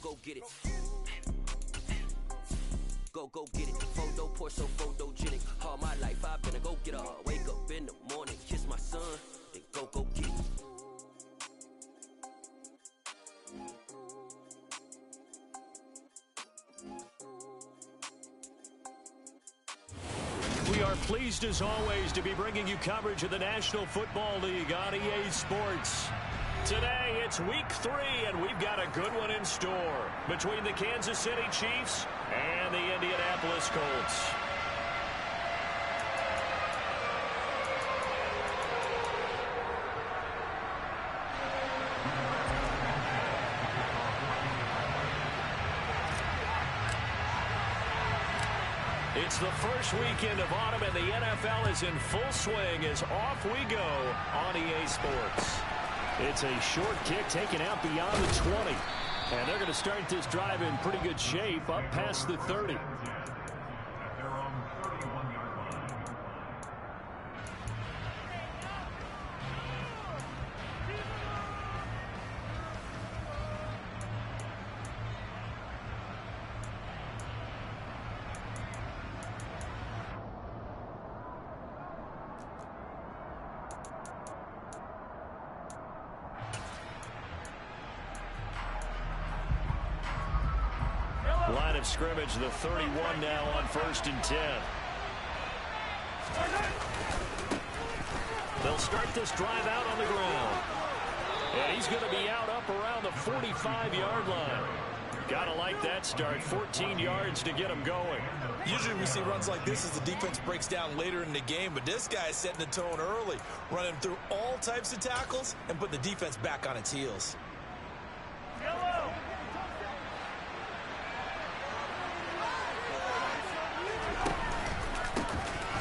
go get it. Go get it. Photo poor, so photogenic. All my life I've been a go-getter. Wake up in the morning, kiss my son, then go get it. We are pleased as always to be bringing you coverage of the National Football League on EA Sports. Today it's week 3 and we've got a good one in store between the Kansas City Chiefs and the Indianapolis Colts. It's the first weekend of autumn, and the NFL is in full swing as off we go on EA Sports. It's a short kick taken out beyond the 20. And they're going to start this drive in pretty good shape up past the 30. Line of scrimmage, the 31 now on 1st and 10. They'll start this drive out on the ground. And he's going to be out up around the 45-yard line. Gotta like that start. 14 yards to get him going. Usually we see runs like this as the defense breaks down later in the game, but this guy is setting the tone early, running through all types of tackles and putting the defense back on its heels.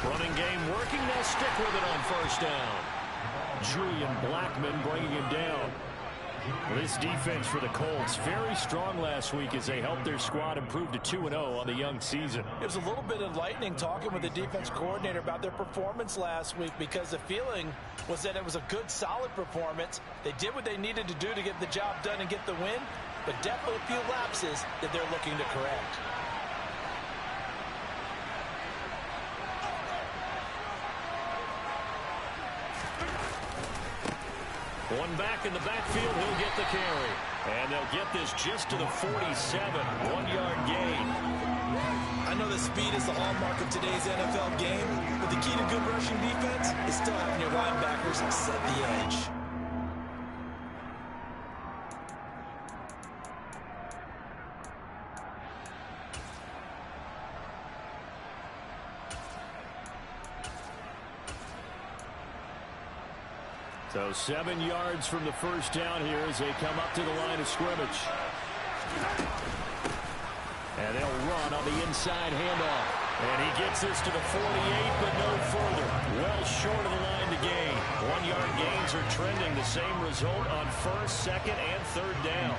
Running game working. They'll stick with it on 1st down. Julian Blackman bringing him down. This defense for the Colts, very strong last week as they helped their squad improve to 2-0 on the young season. It was a little bit enlightening talking with the defense coordinator about their performance last week, because the feeling was that it was a good, solid performance. They did what they needed to do to get the job done and get the win, but definitely a few lapses that they're looking to correct. One back in the backfield, he'll get the carry. And they'll get this just to the 47, 1-yard gain. I know that speed is the hallmark of today's NFL game, but the key to good rushing defense is still having your linebackers set the edge. So 7 yards from the 1st down here as they come up to the line of scrimmage. And they'll run on the inside handoff. And he gets this to the 48, but no further. Well short of the line to gain. 1-yard gains are trending. The same result on 1st, 2nd, and 3rd down.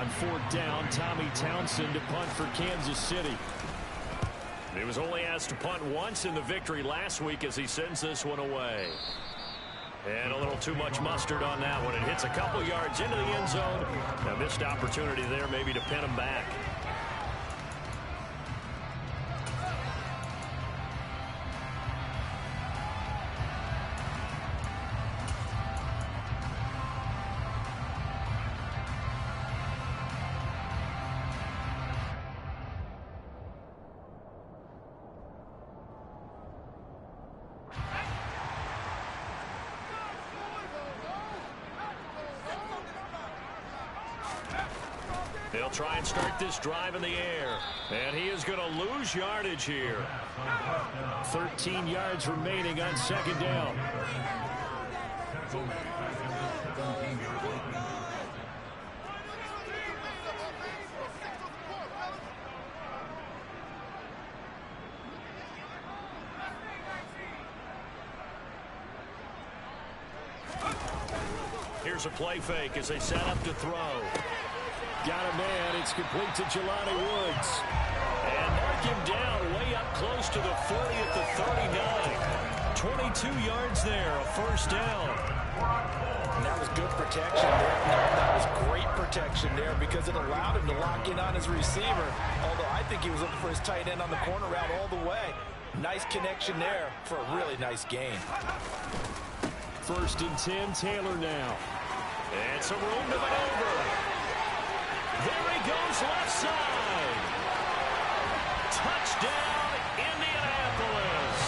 On 4th down, Tommy Townsend to punt for Kansas City. He was only asked to punt once in the victory last week as he sends this one away. And a little too much mustard on that one. It hits a couple yards into the end zone. A missed opportunity there maybe to pin him back. They'll try and start this drive in the air. And he is going to lose yardage here. 13 yards remaining on 2nd down. Here's a play fake as they set up to throw. Got a man. It's complete to Jelani Woods. And mark him down way up close to the 40 at the 39. 22 yards there, a first down. And that was good protection there. No, that was great protection there because it allowed him to lock in on his receiver. Although I think he was looking for his tight end on the corner route all the way. Nice connection there for a really nice gain. First and 10, Taylor now. And some room to maneuver. There he goes, left side. Touchdown, Indianapolis.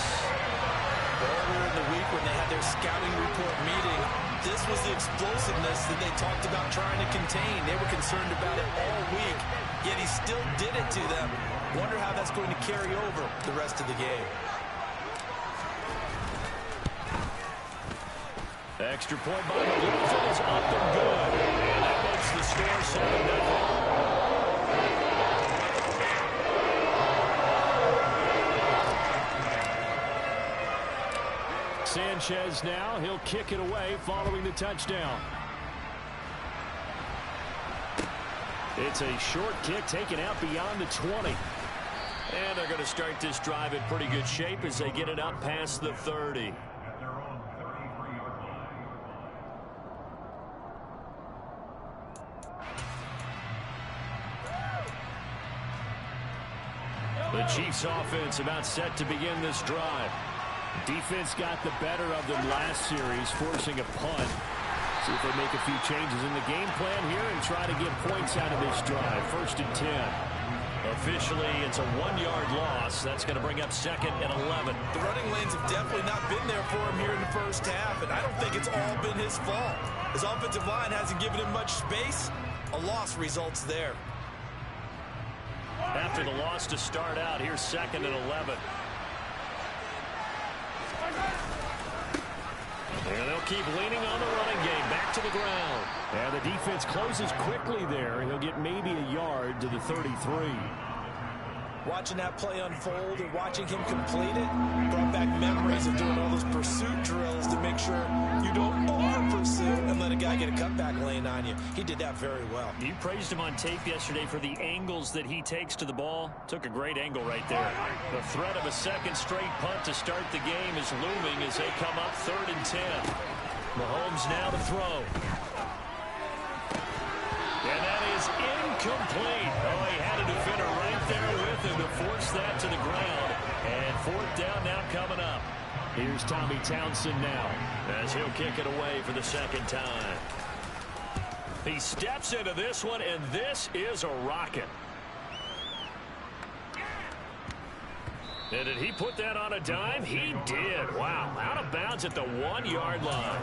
Earlier in the week when they had their scouting report meeting, this was the explosiveness that they talked about trying to contain. They were concerned about it all week, yet he still did it to them. Wonder how that's going to carry over the rest of the game. Extra point by McLaughlin is up and good. And that makes the score 7-0. Sanchez now. He'll kick it away following the touchdown. It's a short kick taken out beyond the 20. And they're going to start this drive in pretty good shape as they get it up past the 30. The Chiefs offense about set to begin this drive. Defense got the better of them last series, forcing a punt. See if they make a few changes in the game plan here and try to get points out of this drive. First and 10. Officially, it's a 1-yard loss. That's going to bring up 2nd and 11. The running lanes have definitely not been there for him here in the first half, and I don't think it's all been his fault. His offensive line hasn't given him much space. A loss results there. After the loss to start out, here's 2nd and 11. And they'll keep leaning on the running game. Back to the ground. And the defense closes quickly there. He'll get maybe a yard to the 33. Watching that play unfold and watching him complete it brought back memories of doing all those pursuit drills to make sure you don't over-pursue and let a guy get a cutback lane on you. He did that very well. You praised him on tape yesterday for the angles that he takes to the ball. Took a great angle right there. The threat of a second straight punt to start the game is looming as they come up 3rd and 10. Mahomes now to throw. And that is incomplete. Oh, he had a defender right there with him to force that to the ground. And 4th down now coming up. Here's Tommy Townsend now as he'll kick it away for the 2nd time. He steps into this one, and this is a rocket. And did he put that on a dime? He did. Wow, out of bounds at the 1-yard line.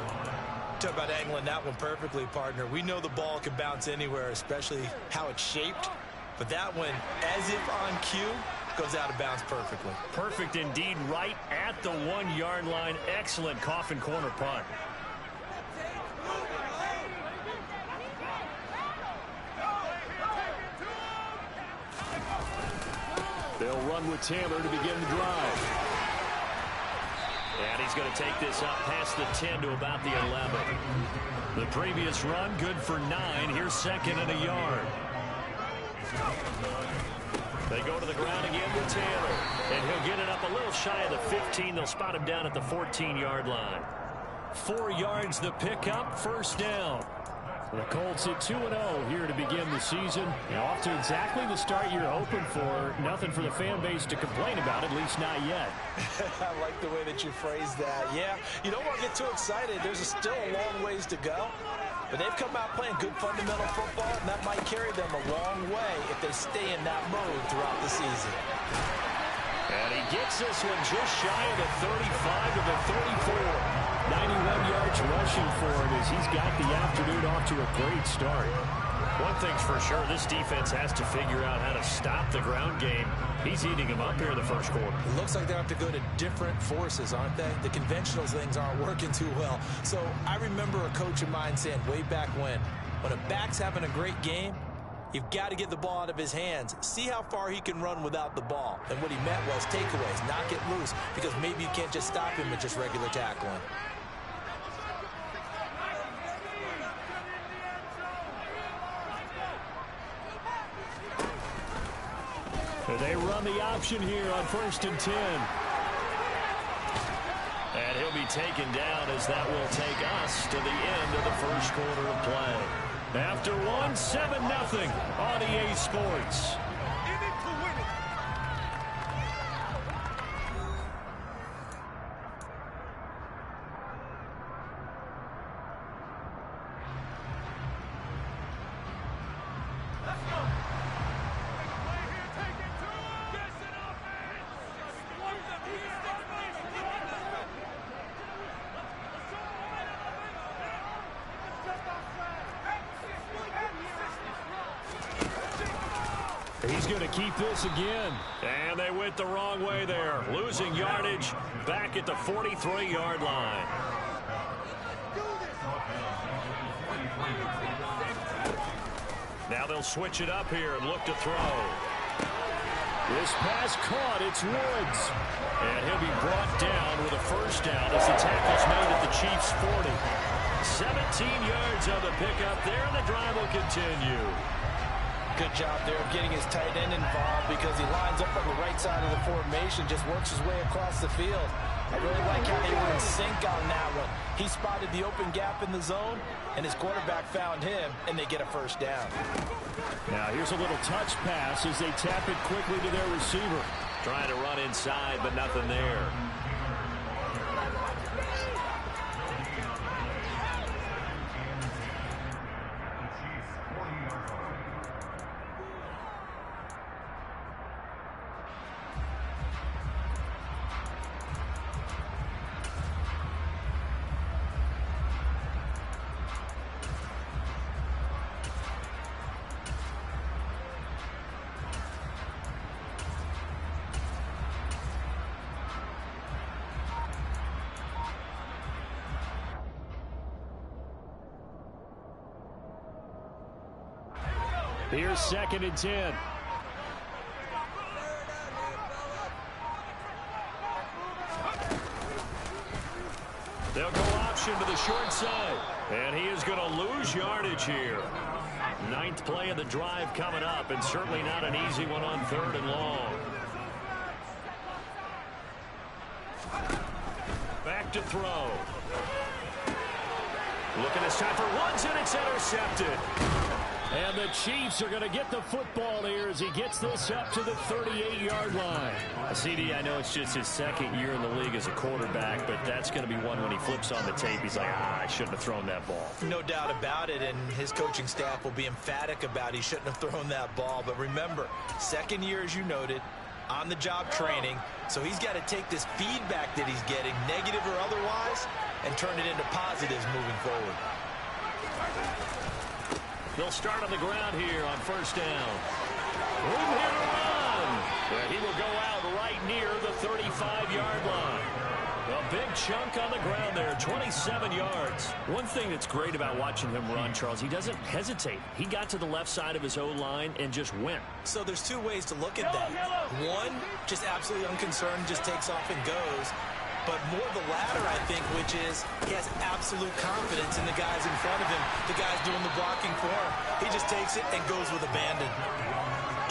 Talk about angling that one perfectly, partner. We know the ball can bounce anywhere, especially how it's shaped. But that one, as if on cue, goes out of bounds perfectly. Perfect indeed, right at the 1-yard line. Excellent coffin corner punt. They'll run with Taylor to begin the drive. And he's going to take this up past the 10 to about the 11. The previous run, good for 9. Here's 2nd and a yard. They go to the ground again with Taylor. And he'll get it up a little shy of the 15. They'll spot him down at the 14-yard line. 4 yards the pickup, 1st down. The Colts at 2-0 here to begin the season. And off to exactly the start you're hoping for. Nothing for the fan base to complain about, at least not yet. I like the way that you phrased that. Yeah, you don't want to get too excited. There's still a long ways to go. But they've come out playing good fundamental football, and that might carry them a long way if they stay in that mode throughout the season. And he gets this one just shy of the 35 to the 34. 91 yards rushing for him as he's got the afternoon off to a great start. One thing's for sure, this defense has to figure out how to stop the ground game. He's eating them up here in the first quarter. It looks like they have to go to different forces, aren't they? The conventional things aren't working too well. So I remember a coach of mine saying way back when a back's having a great game, you've got to get the ball out of his hands. See how far he can run without the ball. And what he meant was takeaways, not get loose, because maybe you can't just stop him with just regular tackling. They run the option here on 1st and 10. And he'll be taken down as that will take us to the end of the first quarter of play. After one, 7-0 on EA Sports. He's going to keep this again. And they went the wrong way there. Losing yardage back at the 43-yard line. Now they'll switch it up here and look to throw. This pass caught. It's Woods. And he'll be brought down with a first down as the tackle's made at the Chiefs' 40. 17 yards on the pickup there, and the drive will continue. Good job there of getting his tight end involved because he lines up on the right side of the formation, just works his way across the field. I really like how they were in sync on that one. He spotted the open gap in the zone, and his quarterback found him, and they get a first down. Now here's a little touch pass as they tap it quickly to their receiver. Trying to run inside, but nothing there. Here's 2nd and 10. They'll go option to the short side. And he is going to lose yardage here. 9th play of the drive coming up, and certainly not an easy one on 3rd and long. Back to throw. Looking this time for Woods, and it's intercepted. And the Chiefs are going to get the football here as he gets this up to the 38-yard line. CD, I know it's just his 2nd year in the league as a quarterback, but that's going to be one when he flips on the tape. He's like, I shouldn't have thrown that ball. No doubt about it, and his coaching staff will be emphatic about he shouldn't have thrown that ball. But remember, 2nd year, as you noted, on-the-job training, so he's got to take this feedback that he's getting, negative or otherwise, and turn it into positives moving forward. They'll start on the ground here on 1st down. Room here to run. And he will go out right near the 35-yard line. A big chunk on the ground there, 27 yards. One thing that's great about watching him run, Charles, he doesn't hesitate. He got to the left side of his O-line and just went. So there's two ways to look at that. One, just absolutely unconcerned, just takes off and goes. But more the latter, I think, which is he has absolute confidence in the guys in front of him, the guys doing the blocking for him. He just takes it and goes with abandon.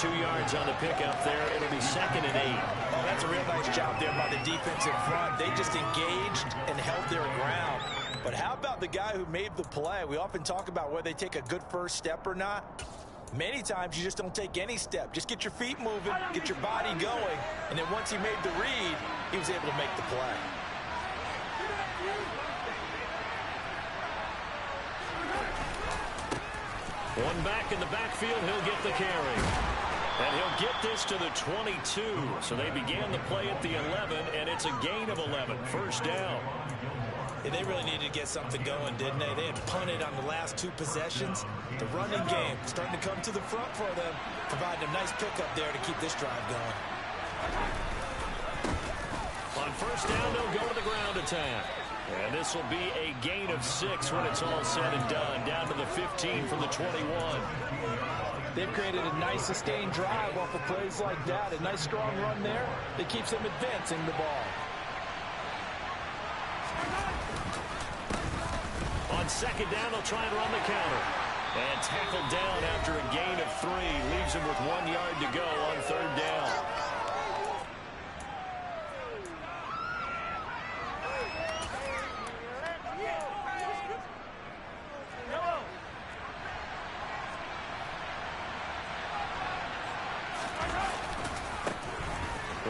2 yards on the pickup there. It'll be 2nd and 8. Oh, that's a real nice job there by the defense in front. They just engaged and held their ground. But how about the guy who made the play? We often talk about whether they take a good first step or not. Many times you just don't take any step. Just get your feet moving, get your body going, and then once he made the read, he was able to make the play. One back in the backfield, he'll get the carry. And he'll get this to the 22. So they began the play at the 11, and it's a gain of 11. 1st down. Yeah, they really needed to get something going, didn't they? They had punted on the last 2 possessions. The running game starting to come to the front for them, providing a nice pickup there to keep this drive going. On 1st down, they'll go to the ground attack. And this will be a gain of 6 when it's all said and done. Down to the 15 from the 21. They've created a nice sustained drive off of plays like that. A nice strong run there that keeps them advancing the ball. On 2nd down, they'll try and run the counter. And tackled down after a gain of 3. Leaves him with 1 yard to go on 3rd down.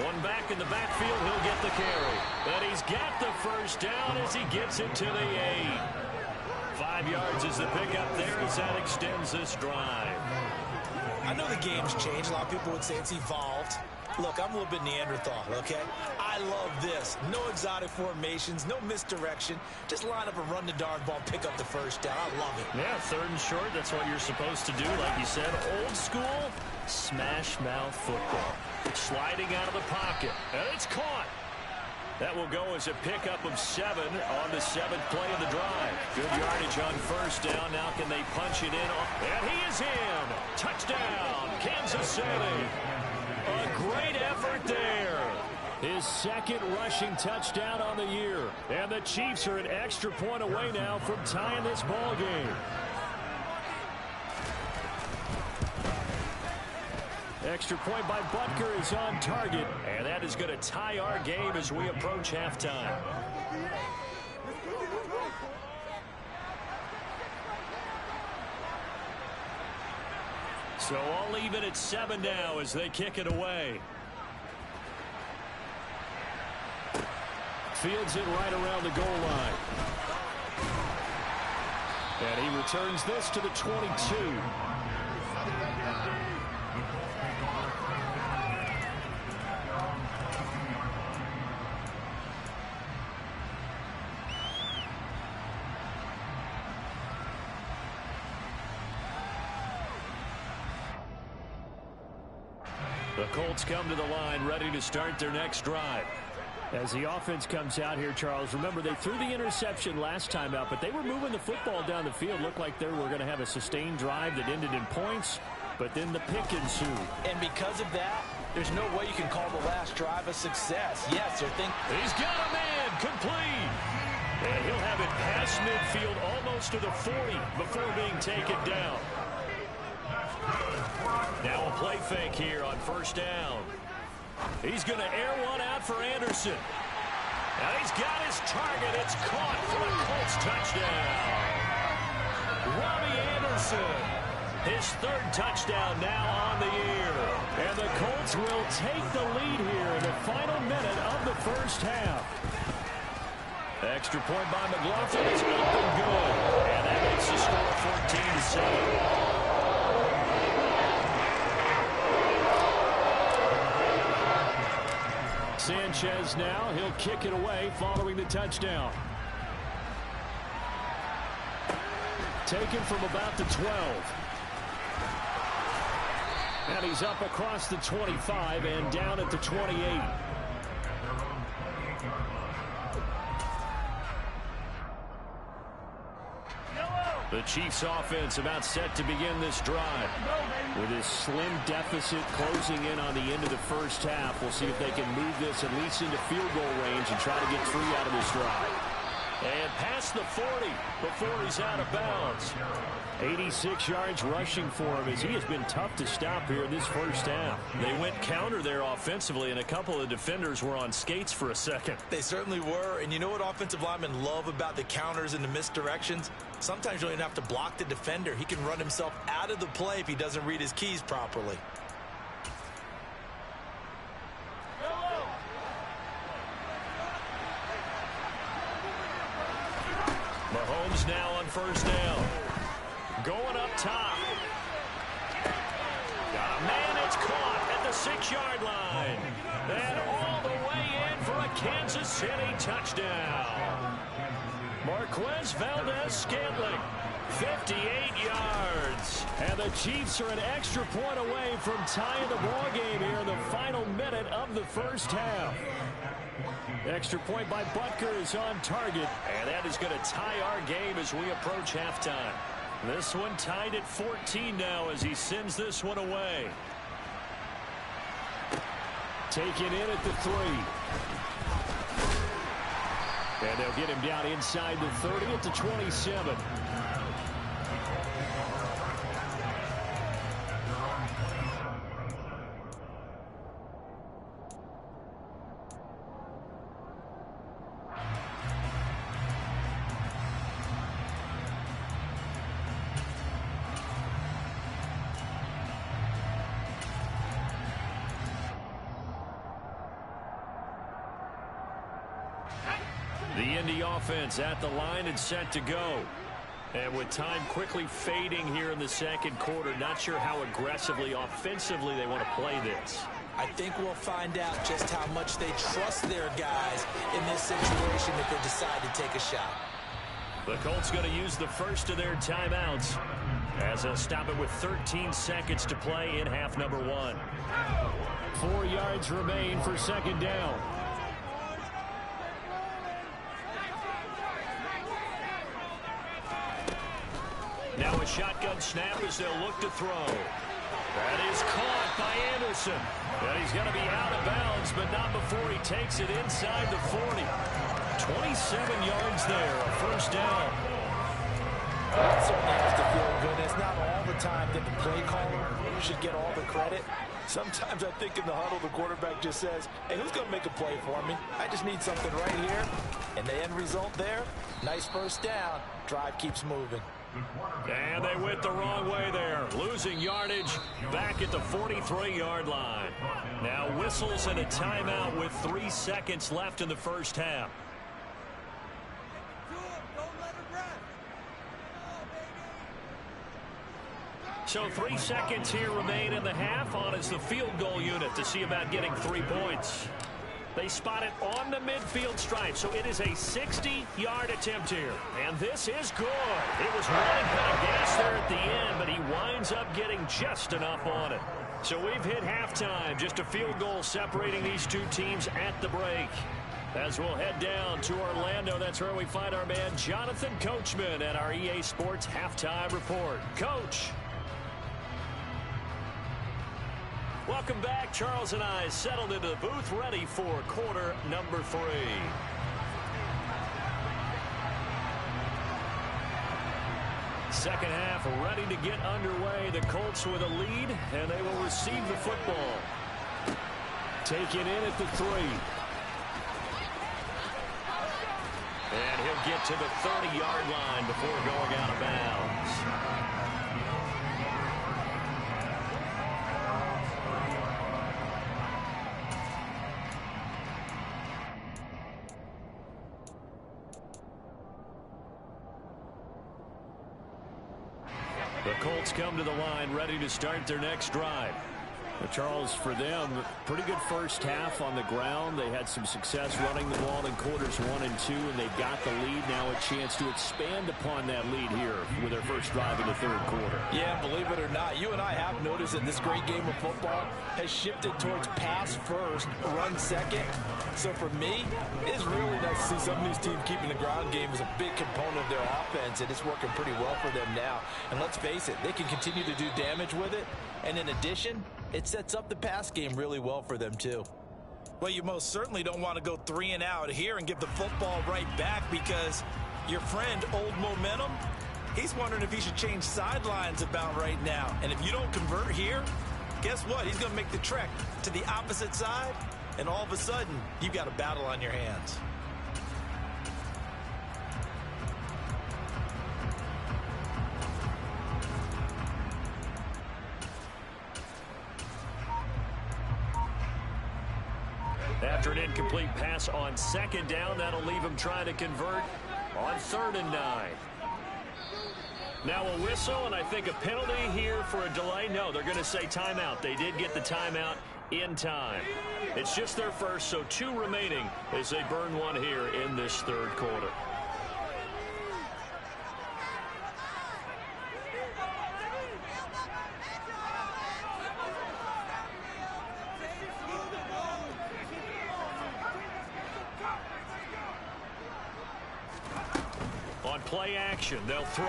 One back in the backfield, he'll get the carry. And he's got the first down as he gets it to the 8. 5 yards is the pickup there as that extends this drive. I know the game's changed. A lot of people would say it's evolved. Look, I'm a little bit Neanderthal, okay? I love this. No exotic formations, no misdirection. Just line up and run the darn ball, pick up the first down. I love it. Yeah, 3rd and short, that's what you're supposed to do. Like you said, old school, smash mouth football. Sliding out of the pocket, and it's caught. That will go as a pickup of 7 on the 7th play of the drive. Good yardage on first down. Now can they punch it in? And he is in. Touchdown, Kansas City. A great effort there. His 2nd rushing touchdown on the year. And the Chiefs are an extra point away now from tying this ball game. Extra point by Butker is on target. And that is going to tie our game as we approach halftime. So all even at 7 now as they kick it away. Fields it right around the goal line. And he returns this to the 22. The Colts come to the line, ready to start their next drive. As the offense comes out here, Charles, remember they threw the interception last time out, but they were moving the football down the field. Looked like they were going to have a sustained drive that ended in points, but then the pick ensued. And because of that, there's no way you can call the last drive a success. Yes, they're thinking. He's got a man, complete. And he'll have it past midfield almost to the 40 before being taken down. Now a play fake here on first down. He's going to air one out for Anderson. Now he's got his target. It's caught for a Colts touchdown. Robbie Anderson, his 3rd touchdown now on the year. And the Colts will take the lead here in the final minute of the first half. Extra point by McLaughlin is up and good. And that makes the score 14-7. Sanchez now, he'll kick it away following the touchdown. Taken from about the 12. And he's up across the 25 and down at the 28. The Chiefs offense about set to begin this drive. With his slim deficit closing in on the end of the first half, we'll see if they can move this at least into field goal range and try to get 3 out of this drive. And past the 40 before he's out of bounds. 86 yards rushing for him as he has been tough to stop here in this first half. They went counter there offensively, and a couple of defenders were on skates for a second. They certainly were, and you know what offensive linemen love about the counters and the misdirections? Sometimes you don't even have to block the defender. He can run himself out of the play if he doesn't read his keys properly. Mahomes now on first down. Going up top. Got a man, it's caught at the 6-yard line. And all the way in for a Kansas City touchdown. Marquez Valdez-Scantling, 58 yards. And the Chiefs are an extra point away from tying the ball game here in the final minute of the first half. Extra point by Butker is on target, and that is going to tie our game as we approach halftime. This one tied at 14 now as he sends this one away. Taken in at the 3. And they'll get him down inside the 30 at the 27. The Indy offense at the line and set to go. And with time quickly fading here in the second quarter, not sure how aggressively, offensively they want to play this. I think we'll find out just how much they trust their guys in this situation if they decide to take a shot. The Colts going to use the first of their timeouts as they'll stop it with 13 seconds to play in half number 1. 4 yards remain for second down. Now a shotgun snap as they'll look to throw. That is caught by Anderson. And he's going to be out of bounds, but not before he takes it inside the 40. 27 yards there, a first down. That certainly has to feel good. It's not all the time that the play caller should get all the credit. Sometimes I think in the huddle, the quarterback just says, hey, who's going to make a play for me? I just need something right here. And the end result there, nice first down. Drive keeps moving. And they went the wrong way there, losing yardage back at the 43-yard line. Now whistles and a timeout with 3 seconds left in the first half. So 3 seconds here remain in the half. On is the field goal unit to see about getting 3 points. They spot it on the midfield stripe, so it is a 60-yard attempt here. And this is good. It was running out of gas there at the end, but he winds up getting just enough on it. So we've hit halftime, just a field goal separating these two teams at the break. As we'll head down to Orlando, that's where we find our man Jonathan Coachman at our EA Sports Halftime Report. Coach. Welcome back. Charles and I settled into the booth ready for quarter number 3. Second half ready to get underway. The Colts with a lead, and they will receive the football. Taken in at the 3. And he'll get to the 30-yard line before going out of bounds. The Colts come to the line ready to start their next drive. Charles, for them, pretty good first half on the ground. They had some success running the ball in quarters 1 and 2, and they've got the lead now, a chance to expand upon that lead here with their first drive in the third quarter. Yeah, believe it or not, you and I have noticed that this great game of football has shifted towards pass first, run second. So for me, it's really nice to see some of these teams keeping the ground game as a big component of their offense, and it's working pretty well for them now. And let's face it, they can continue to do damage with it. And in addition, it sets up the pass game really well for them, too. Well, you most certainly don't want to go 3 and out here and give the football right back, because your friend, Old Momentum, he's wondering if he should change sidelines about right now. And if you don't convert here, guess what? He's going to make the trek to the opposite side, and all of a sudden, you've got a battle on your hands. After an incomplete pass on second down, that'll leave him trying to convert on 3rd and 9. Now a whistle, and I think a penalty here for a delay. No, they're going to say timeout. They did get the timeout in time. It's just their first, so 2 remaining as they burn 1 here in this third quarter. On play action, they'll throw.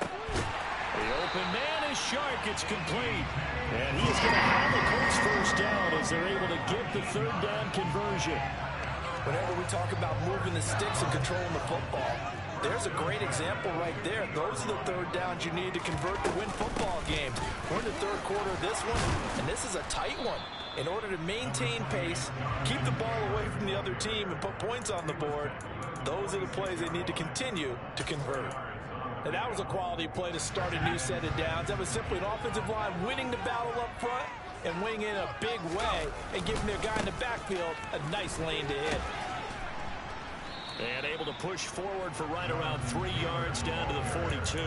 The open man is Shark. It's complete. And he's going to have the Colts first down as they're able to get the 3rd down conversion. Whenever we talk about moving the sticks and controlling the football, there's a great example right there. Those are the 3rd downs you need to convert to win football games. We're in the 3rd quarter of this one, and this is a tight one. In order to maintain pace, keep the ball away from the other team, and put points on the board, those are the plays they need to continue to convert. And that was a quality play to start a new set of downs. That was simply an offensive line winning the battle up front and winning in a big way and giving their guy in the backfield a nice lane to hit. And able to push forward for right around 3 yards down to the 42.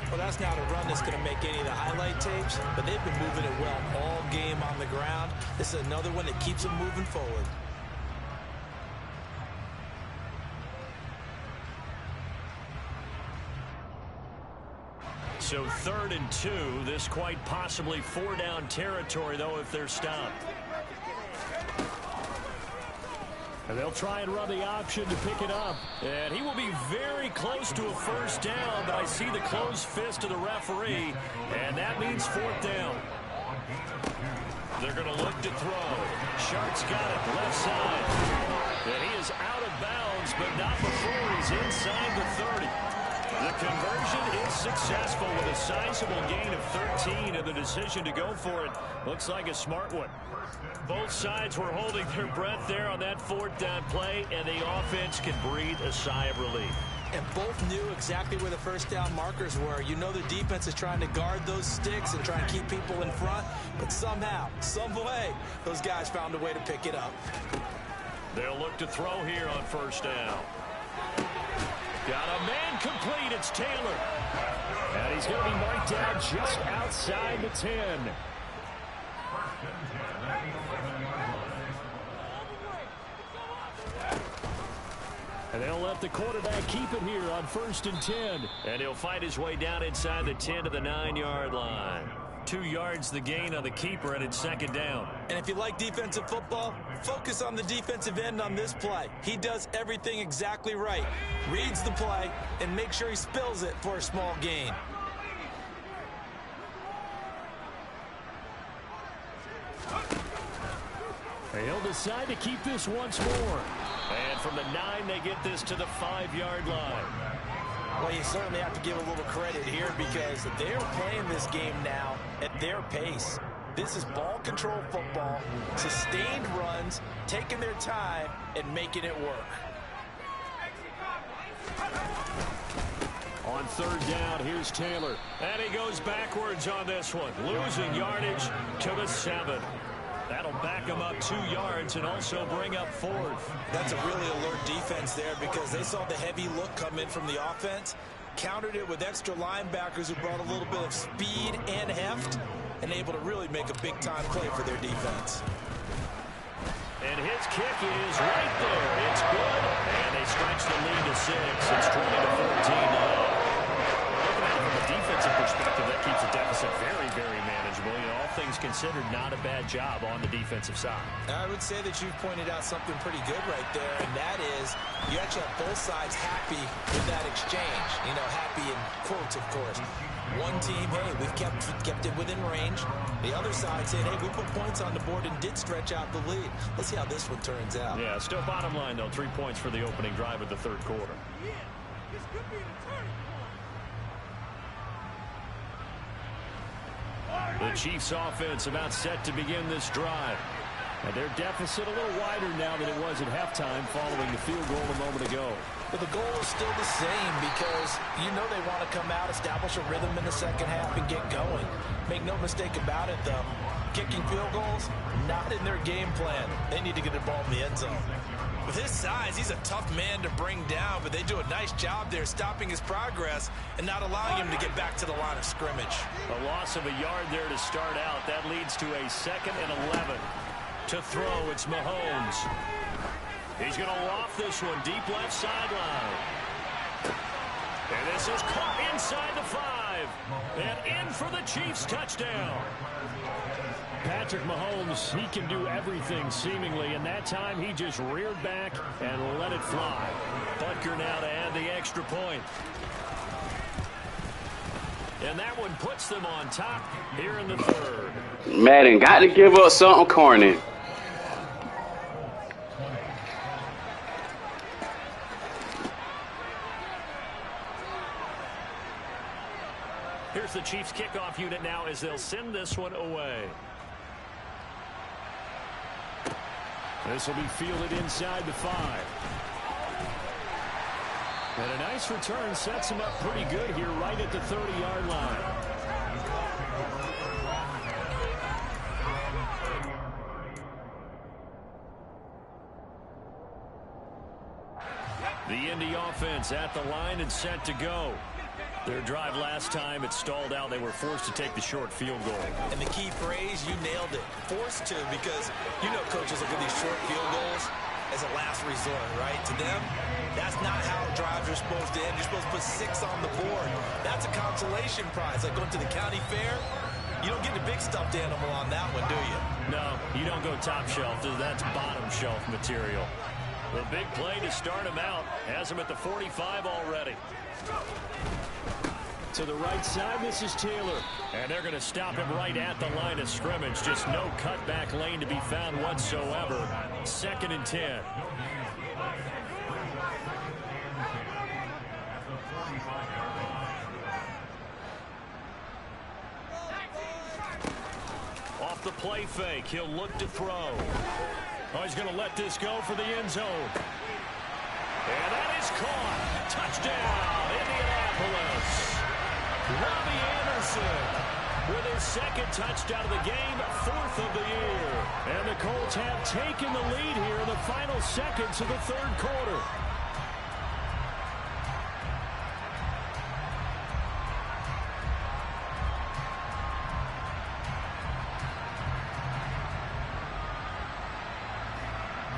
Well, that's not a run that's going to make any of the highlight tapes, but they've been moving it well all game on the ground. This is another one that keeps them moving forward. So 3rd and 2. This quite possibly 4-down territory, though, if they're stopped. And they'll try and run the option to pick it up. And he will be very close to a first down, but I see the closed fist of the referee, and that means 4th down. They're going to look to throw. Sharp's got it left side. And he is out of bounds, but not before he's inside the 30. The conversion is successful with a sizable gain of 13, and the decision to go for it looks like a smart one. Both sides were holding their breath there on that 4th down play, and the offense can breathe a sigh of relief. And both knew exactly where the first down markers were. You know the defense is trying to guard those sticks and try and keep people in front, but somehow, some way, those guys found a way to pick it up. They'll look to throw here on first down. Got a man complete. It's Taylor. And he's going to be marked down just outside the 10. And they'll let the quarterback keep it here on 1st and 10. And he'll fight his way down inside the 10 to the 9-yard line. 2 yards the gain on the keeper, and it's 2nd down. And if you like defensive football, focus on the defensive end on this play. He does everything exactly right. Reads the play and makes sure he spills it for a small gain. He'll decide to keep this once more. And from the 9, they get this to the 5-yard line. Well, you certainly have to give a little credit here because they're playing this game now at their pace. This is ball control football, sustained runs, taking their time, and making it work. On 3rd down, here's Taylor. And he goes backwards on this one, losing yardage to the 7. That'll back him up 2 yards and also bring up 4th. That's a really alert defense there because they saw the heavy look come in from the offense, countered it with extra linebackers who brought a little bit of speed and heft, and able to really make a big-time play for their defense. And his kick is right there. It's good, and they stretch the lead to 6. It's 20-14 now. Looking at it from a defensive perspective, that keeps the deficit very, very manageable. You know, all things considered, not a bad job on the defensive side. I would say that you've pointed out something pretty good right there, and that is you actually have both sides happy with that exchange. You know, happy in quotes, of course. One team, hey, we've kept it within range. The other side saying, hey, we put points on the board and did stretch out the lead. Let's see how this one turns out. Yeah, still bottom line, though, 3 points for the opening drive of the 3rd quarter. The Chiefs offense about set to begin this drive. And their deficit a little wider now than it was at halftime following the field goal a moment ago. But the goal is still the same because you know they want to come out, establish a rhythm in the second half, and get going. Make no mistake about it, though. Kicking field goals, not in their game plan. They need to get the ball in the end zone. With his size, he's a tough man to bring down, but they do a nice job there stopping his progress and not allowing him to get back to the line of scrimmage. A loss of a yard there to start out. That leads to a 2nd and 11. To throw, it's Mahomes. He's going to loft this one deep left sideline. And this is caught inside the 5. And in for the Chiefs touchdown. Patrick Mahomes, he can do everything seemingly, and that time he just reared back and let it fly. Butker now to add the extra point. And that one puts them on top here in the 3rd. Madden got to give up something corny. Here's the Chiefs kickoff unit now as they'll send this one away. This will be fielded inside the 5. And a nice return sets him up pretty good here right at the 30-yard line. The Indy offense at the line and set to go. Their drive last time, it stalled out. They were forced to take the short field goal. And the key phrase, you nailed it. Forced to, because you know coaches look at these short field goals as a last resort, right? To them, that's not how drives are supposed to end. You're supposed to put 6 on the board. That's a consolation prize. Like going to the county fair, you don't get the big stuffed animal on that one, do you? No, you don't go top shelf. That's bottom shelf material. The big play to start him out has him at the 45 already. To the right side, this is Taylor. And they're going to stop him right at the line of scrimmage. Just no cutback lane to be found whatsoever. 2nd and 10. Off the play fake, he'll look to throw. Oh, he's going to let this go for the end zone. And that is caught. Touchdown, Indianapolis. Robbie Anderson with his 2nd touchdown of the game, 4th of the year. And the Colts have taken the lead here in the final seconds of the 3rd quarter.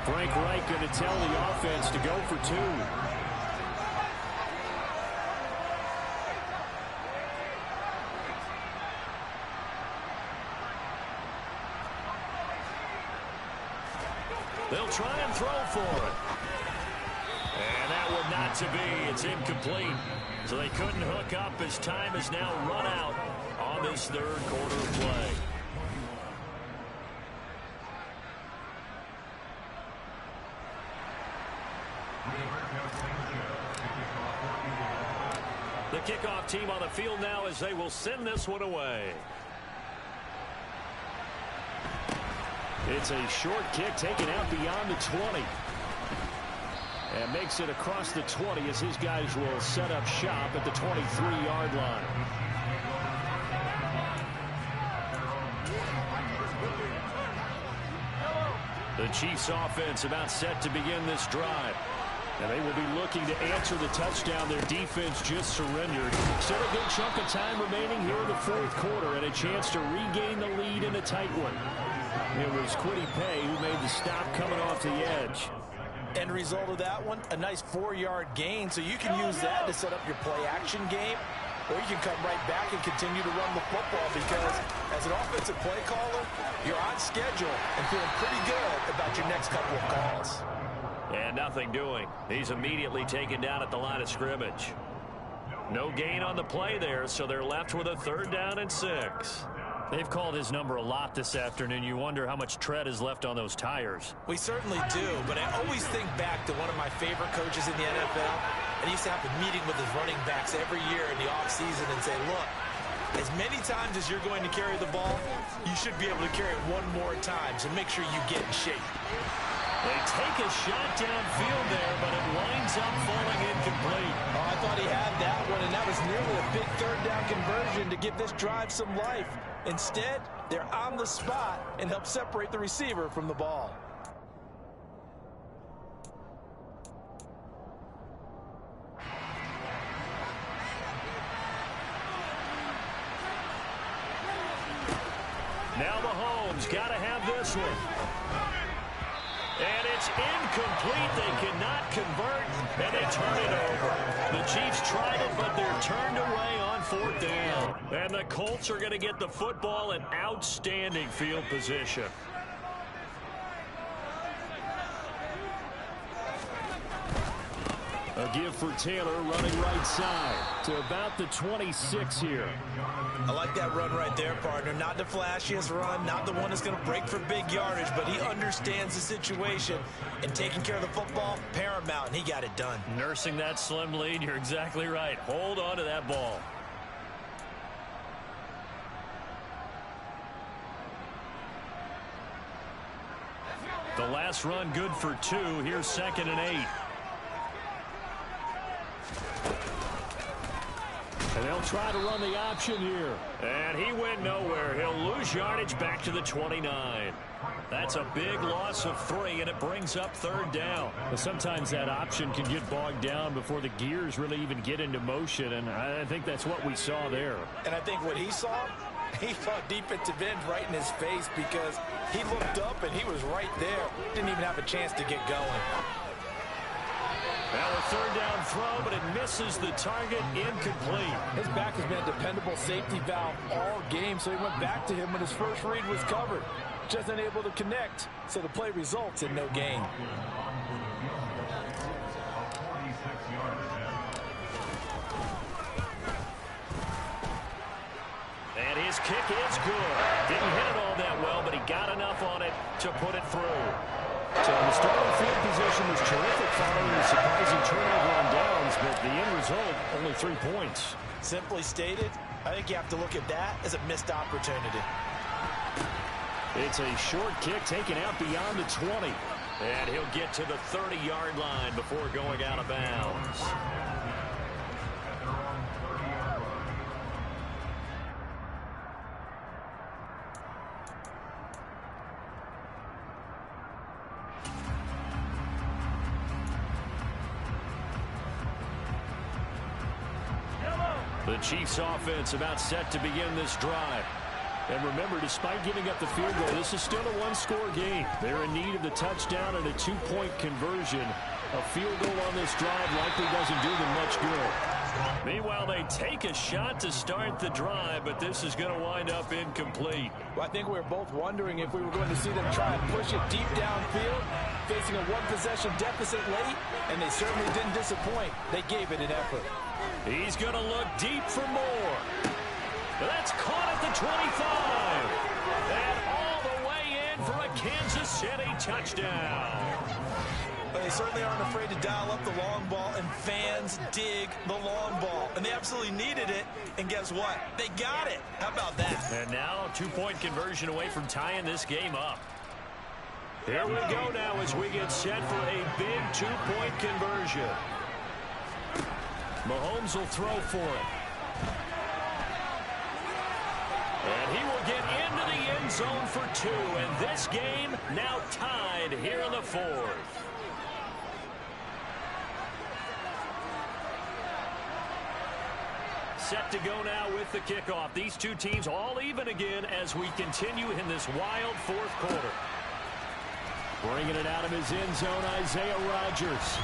Frank Reich going to tell the offense to go for 2. They'll try and throw for it. And that would not to be. It's incomplete. So they couldn't hook up as time has now run out on this 3rd quarter of play. The kickoff team on the field now as they will send this one away. It's a short kick taken out beyond the 20. And makes it across the 20 as his guys will set up shop at the 23-yard line. The Chiefs offense about set to begin this drive. And they will be looking to answer the touchdown their defense just surrendered. Still a good chunk of time remaining here in the 4th quarter and a chance to regain the lead in a tight one. It was Kwity Paye who made the stop coming off the edge. End result of that one, a nice 4-yard gain, so you can use that to set up your play-action game, or you can come right back and continue to run the football because as an offensive play caller, you're on schedule and feeling pretty good about your next couple of calls. And nothing doing. He's immediately taken down at the line of scrimmage. No gain on the play there, so they're left with a 3rd down and 6. They've called his number a lot this afternoon. You wonder how much tread is left on those tires. We certainly do, but I always think back to one of my favorite coaches in the NFL. And he used to have a meeting with his running backs every year in the offseason and say, look, as many times as you're going to carry the ball, you should be able to carry it one more time, so make sure you get in shape. They take a shot downfield there, but it winds up falling incomplete. Oh, I thought he had that one, and that was nearly a big 3rd down conversion to give this drive some life. Instead, they're on the spot and help separate the receiver from the ball. Now Mahomes got to have this one. And it's incomplete. They cannot convert, and they turn it over. The Chiefs tried it, but they're turned away on 4th down. And the Colts are going to get the football in outstanding field position. A give for Taylor running right side to about the 26 here. I like that run right there, partner. Not the flashiest run, not the one that's going to break for big yardage, but he understands the situation, and taking care of the football, paramount, and he got it done. Nursing that slim lead, you're exactly right. Hold on to that ball. The last run good for 2. Here's 2nd and 8. And they'll try to run the option here. And he went nowhere. He'll lose yardage back to the 29. That's a big loss of 3, and it brings up 3rd down. But sometimes that option can get bogged down before the gears really even get into motion, and I think that's what we saw there. And I think what he saw defensive end right in his face, because he looked up and he was right there. Didn't even have a chance to get going. Now a 3rd down throw, but it misses the target, incomplete. His back has been a dependable safety valve all game, so he went back to him when his first read was covered. Just unable to connect, so the play results in no gain. And his kick is good. Didn't hit it all that well, but he got enough on it to put it through. So the starting field position was terrific following the surprising turnover on downs, but the end result, only 3 points. Simply stated, I think you have to look at that as a missed opportunity. It's a short kick taken out beyond the 20. And he'll get to the 30-yard line before going out of bounds. The Chiefs offense about set to begin this drive. And remember, despite giving up the field goal, this is still a one-score game. They're in need of the touchdown and a 2-point conversion. A field goal on this drive likely doesn't do them much good. Meanwhile, they take a shot to start the drive, but this is going to wind up incomplete. Well, I think we were both wondering if we were going to see them try and push it deep downfield, facing a one-possession deficit late, and they certainly didn't disappoint. They gave it an effort. He's going to look deep for more. That's caught at the 25. And all the way in for a Kansas City touchdown. But they certainly aren't afraid to dial up the long ball, and fans dig the long ball. And they absolutely needed it, and guess what? They got it. How about that? And now a 2-point conversion away from tying this game up. Here we go now as we get set for a big 2-point conversion. Mahomes will throw for it. And he will get into the end zone for 2. And this game now tied here in the 4th. Set to go now with the kickoff. These two teams all even again as we continue in this wild 4th quarter. Bringing it out of his end zone, Isaiah Rodgers.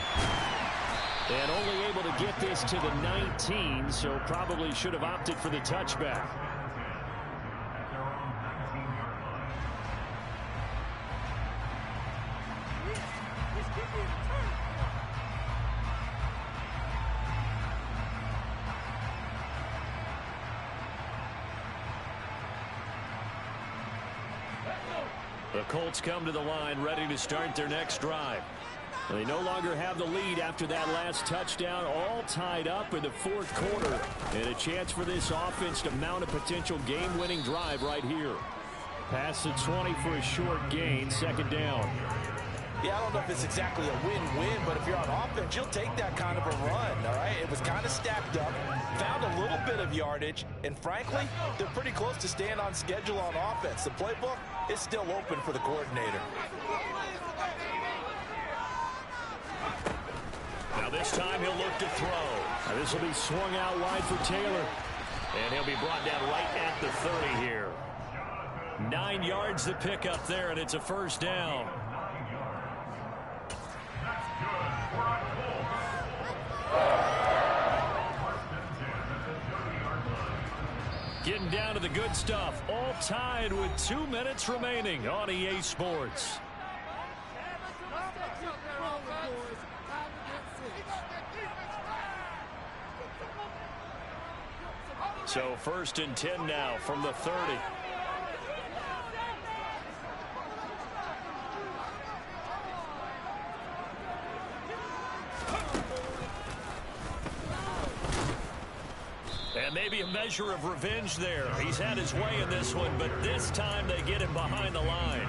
And only able to get this to the 19, so probably should have opted for the touchback. The Colts come to the line ready to start their next drive. They no longer have the lead after that last touchdown, all tied up in the 4th quarter. And a chance for this offense to mount a potential game-winning drive right here. Past the 20 for a short gain, 2nd down. Yeah, I don't know if it's exactly a win-win, but if you're on offense, you'll take that kind of a run, all right? It was kind of stacked up, found a little bit of yardage, and frankly, they're pretty close to staying on schedule on offense. The playbook is still open for the coordinator. Now this time he'll look to throw. This will be swung out wide for Taylor. And he'll be brought down right at the 30 here. 9 yards to pick up there, and it's a 1st down. Getting down to the good stuff. All tied with 2 minutes remaining on EA Sports. So 1st and 10 now from the 30. And maybe a measure of revenge there. He's had his way in this one, but this time they get him behind the line.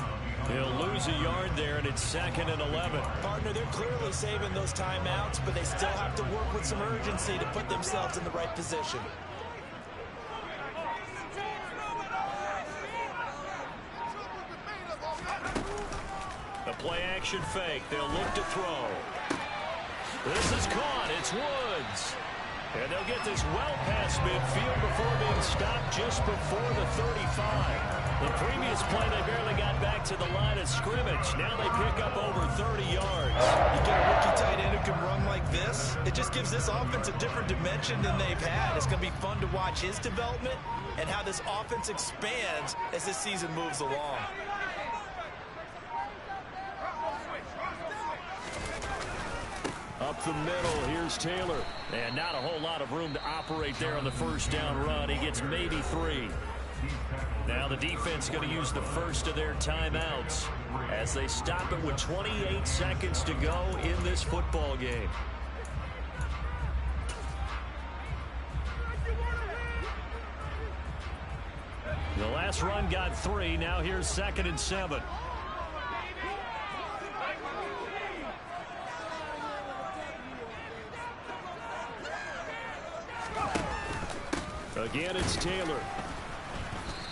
He'll lose a yard there, and it's 2nd and 11. Partner, they're clearly saving those timeouts, but they still have to work with some urgency to put themselves in the right position. A play-action fake. They'll look to throw. This is caught. It's Woods. And they'll get this well past midfield before being stopped just before the 35. The previous play, they barely got back to the line of scrimmage. Now they pick up over 30 yards. You get a rookie tight end who can run like this, it just gives this offense a different dimension than they've had. It's going to be fun to watch his development and how this offense expands as this season moves along. Up the middle, here's Taylor. And not a whole lot of room to operate there on the first down run. He gets maybe 3. Now the defense going to use the first of their timeouts as they stop it with 28 seconds to go in this football game. The last run got 3. Now here's 2nd and 7. Again, it's Taylor.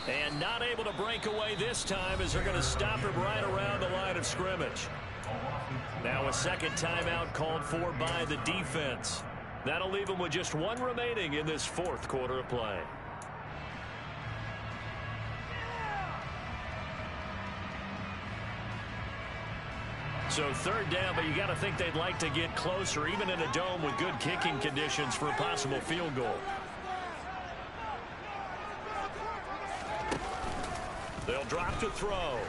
And not able to break away this time as they're going to stop him right around the line of scrimmage. Now a second timeout called for by the defense. That'll leave them with just 1 remaining in this 4th quarter of play. So 3rd down, but you got to think they'd like to get closer, even in a dome with good kicking conditions for a possible field goal. They'll drop to throw.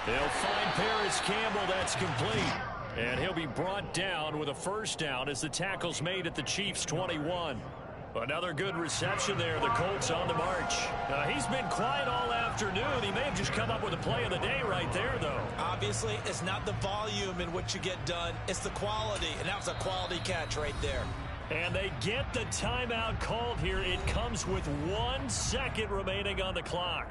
They'll find Paris Campbell. That's complete. And he'll be brought down with a first down as the tackle's made at the Chiefs' 21. Another good reception there. The Colts on the march. He's been quiet all afternoon. He may have just come up with a play of the day right there, though. Obviously, it's not the volume in which you get done. It's the quality, and that was a quality catch right there. And they get the timeout called here. It comes with 1 second remaining on the clock.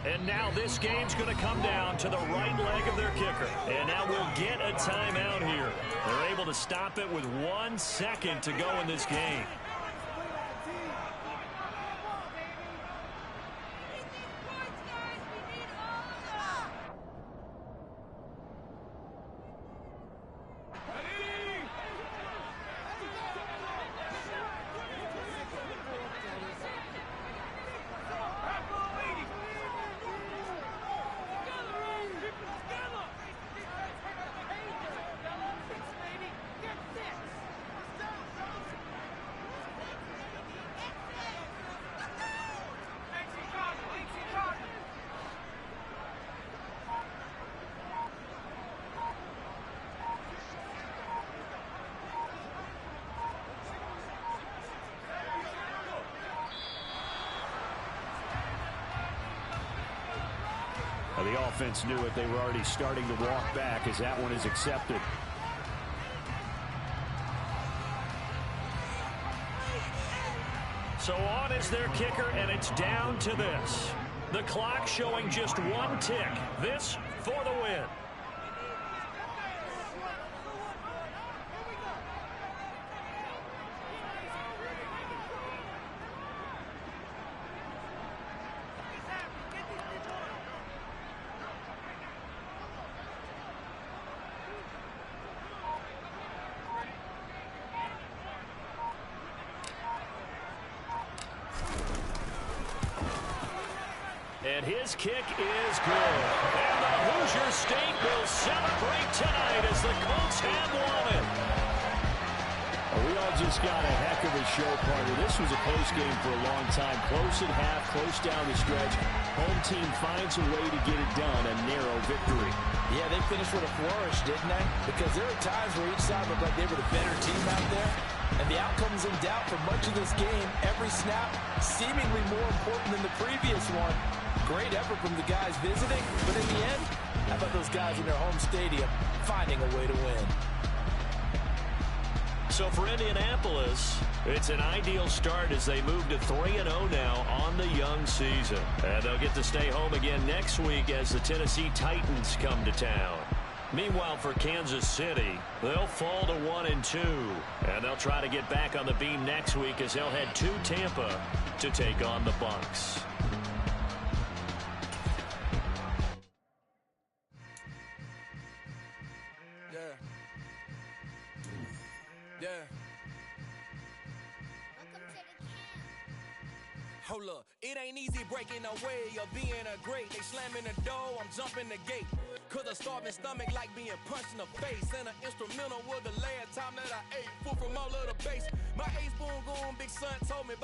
And now this game's going to come down to the right leg of their kicker. And now we'll get a timeout here. They're able to stop it with 1 second to go in this game. The offense knew it. They were already starting to walk back as that one is accepted. So on is their kicker, and it's down to this. The clock showing just 1 tick. This for the win. And his kick is good. And the Hoosier State will celebrate tonight as the Colts have won it. We all just got a heck of a show, partner. This was a close game for a long time. Close at half, close down the stretch. Home team finds a way to get it done, a narrow victory. Yeah, they finished with a flourish, didn't they? Because there are times where each side looked like they were the better team out there. And the outcome's in doubt for much of this game. Every snap seemingly more important than the previous one. Great effort from the guys visiting, but in the end, how about those guys in their home stadium finding a way to win? So for Indianapolis, it's an ideal start as they move to 3-0 now on on the young season. And they'll get to stay home again next week as the Tennessee Titans come to town. Meanwhile, for Kansas City, they'll fall to 1-2. And they'll try to get back on the beam next week as they'll head to Tampa to take on the Bucs. Hold up, it ain't easy breaking away or being a great. They slamming the door, I'm jumping the gate. Cause a starving stomach like being punched in the face. And an instrumental was the last time that I ate. Food from all of the base. My A-spoon going, big son told me about